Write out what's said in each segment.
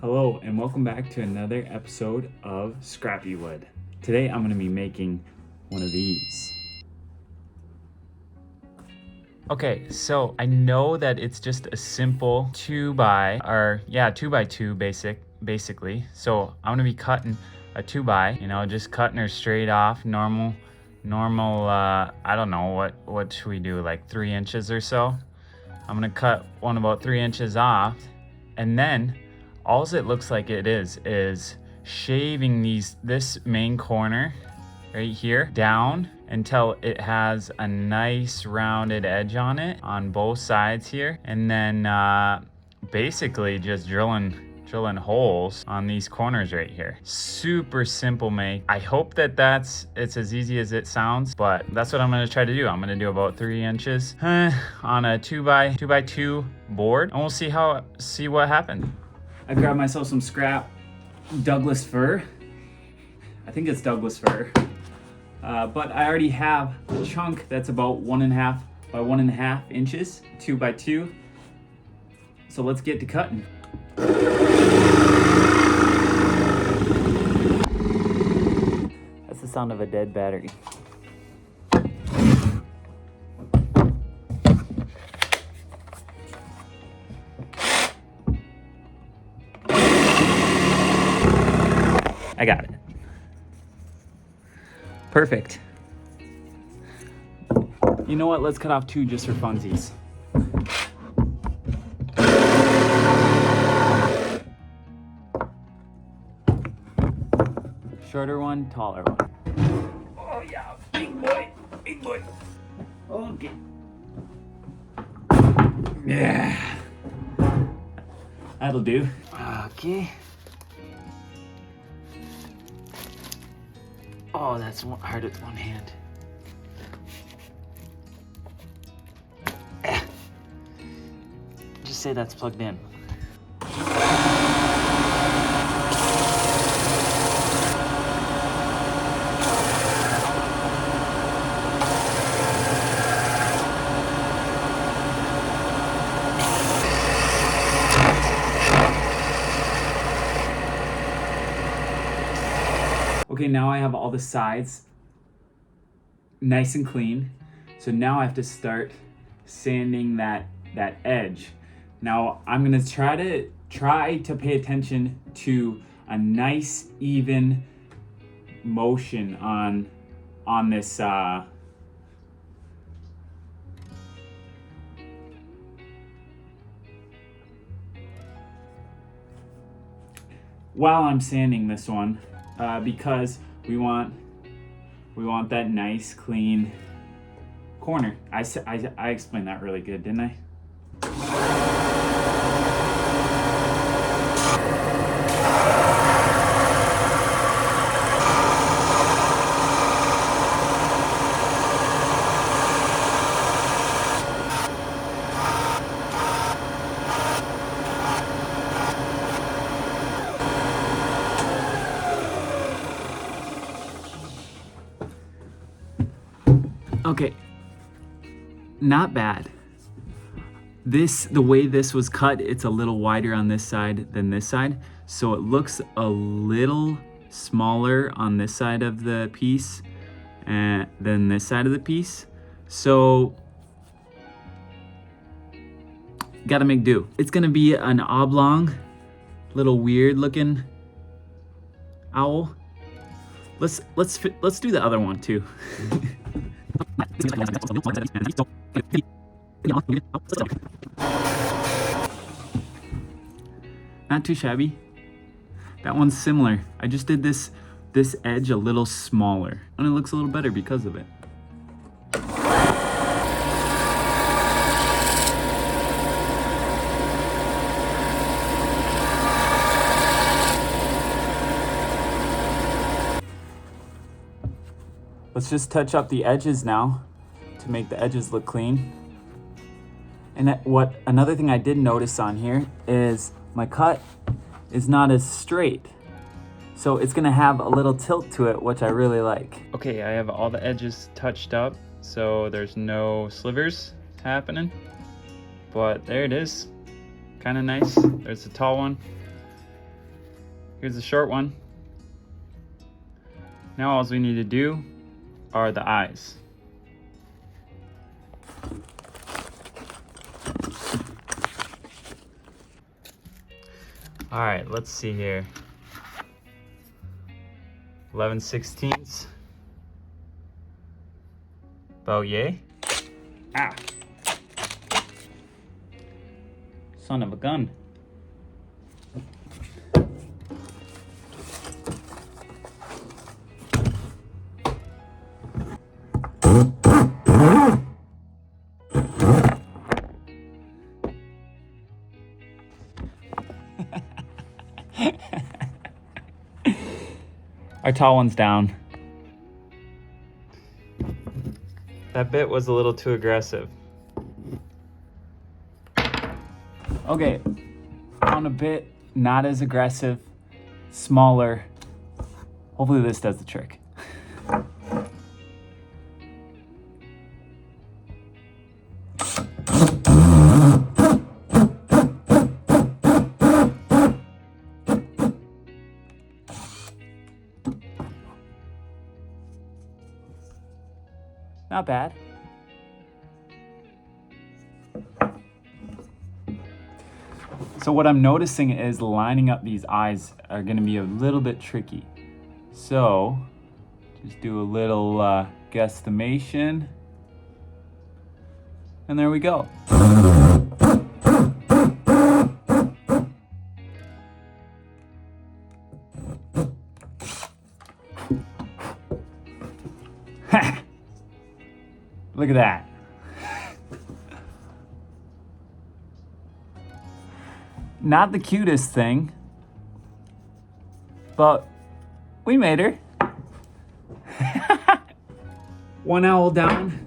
Hello and welcome back to another episode of Scrappy Wood. Today I'm going to be making one of these. Okay, so I know that it's just a simple 2x2 basically. So I'm going to be cutting a 2x, just cutting her straight off, normal, I don't know, what should we do, like 3 inches or so. I'm going to cut one about 3 inches off, and then all it looks like it is shaving this main corner right here down until it has a nice rounded edge on it on both sides here, and then basically just drilling holes on these corners right here. Super simple make. I hope that it's as easy as it sounds, but that's what I'm going to try to do. I'm going to do about 3 inches on a 2x2 board, and we'll see what happens. I grabbed myself some scrap Douglas fir. I think it's Douglas fir. But I already have a chunk that's about 1.5 by 1.5 inches, 2x2. So let's get to cutting. That's the sound of a dead battery. I got it. Perfect. You know what? Let's cut off 2 just for funsies. Shorter one, taller one. Oh yeah, big boy. Okay. Yeah. That'll do. Okay. Oh, that's hard with one hand. Just say that's plugged in. Okay, now I have all the sides nice and clean. So now I have to start sanding that edge. Now I'm gonna try to pay attention to a nice even motion on this while I'm sanding this one. Because we want that nice clean corner. I explained that really good, didn't I? Okay, not bad. The way this was cut, it's a little wider on this side than this side, so it looks a little smaller on this side of the piece than this side of the piece. So, gotta make do. It's gonna be an oblong, little weird looking owl. Let's do the other one too. Not too shabby. That one's similar. I just did this edge a little smaller, and it looks a little better because of it. Let's just touch up the edges now to make the edges look clean. And another thing I did notice on here is my cut is not as straight. So it's gonna have a little tilt to it, which I really like. Okay, I have all the edges touched up, so there's no slivers happening. But there it is, kind of nice. There's the tall one. Here's the short one. Now all we need to do are the eyes. All right, let's see here. 11/16. About yay. Ah. Son of a gun. Our tall one's down. That bit was a little too aggressive. Okay, on a bit, not as aggressive, smaller. Hopefully this does the trick. Not bad. So what I'm noticing is lining up these eyes are going to be a little bit tricky. So just do a little guesstimation. And there we go. Look at that. Not the cutest thing, but we made her. One owl down,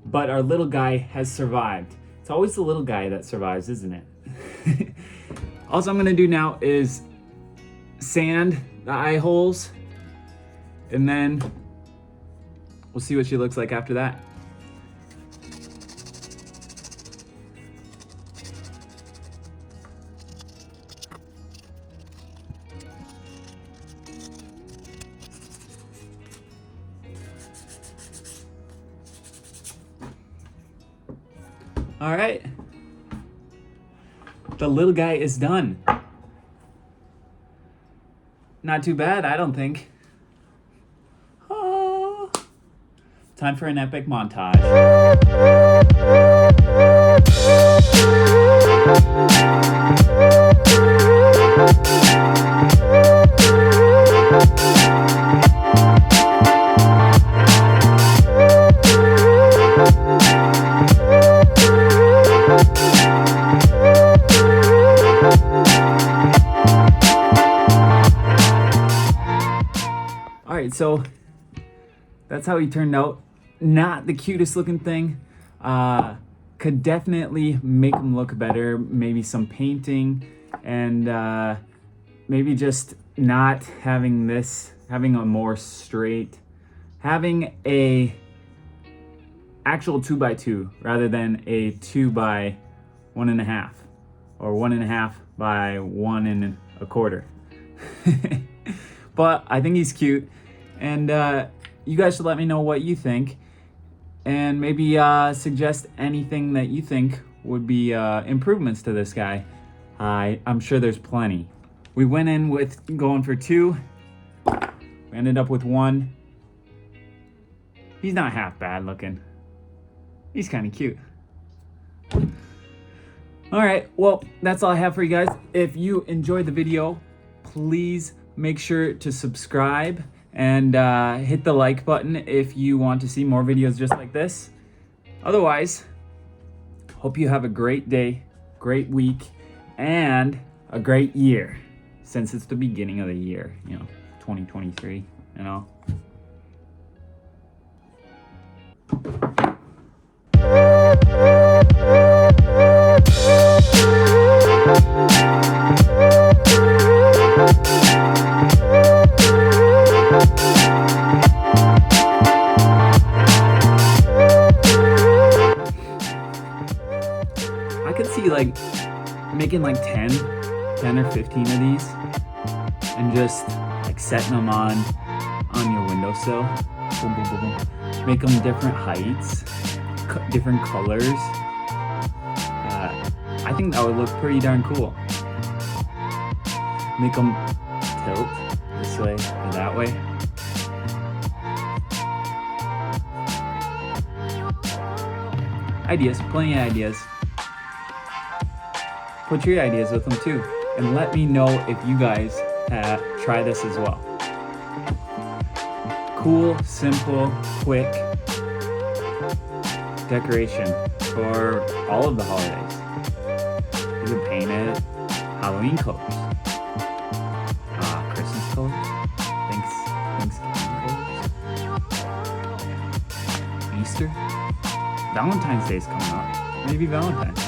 but our little guy has survived. It's always the little guy that survives, isn't it? All I'm gonna do now is sand the eye holes, and then we'll see what she looks like after that. All right, the little guy is done. Not too bad, I don't think. Oh. Time for an epic montage. All right, so that's how he turned out. Not the cutest looking thing. Could definitely make him look better. Maybe some painting, and maybe just not having this, having a more straight, having a actual 2x2 rather than a 2x1.5 or 1.5 by 1 1/4. But I think he's cute, and you guys should let me know what you think, and maybe suggest anything that you think would be improvements to this guy. I'm sure there's plenty. We went in with going for 2. We ended up with 1. He's not half bad looking. He's kind of cute. All right, well, that's all I have for you guys. If you enjoyed the video, please make sure to subscribe and hit the like button if you want to see more videos just like this. Otherwise, hope you have a great day, great week, and a great year, since it's the beginning of the year, 2023, I could see like making like 10 10 or 15 of these and just like setting them on your windowsill. Boom, boom, boom, boom. Make them different heights, different colors. I think that would look pretty darn cool. Make them tilt this way or that way. Ideas, plenty of ideas. Put your ideas with them too, and let me know if you guys try this as well. Cool, simple, quick decoration for all of the holidays. You can paint it Halloween colors, Christmas colors, Thanksgiving colors, Easter, Valentine's Day is coming up. Maybe Valentine's.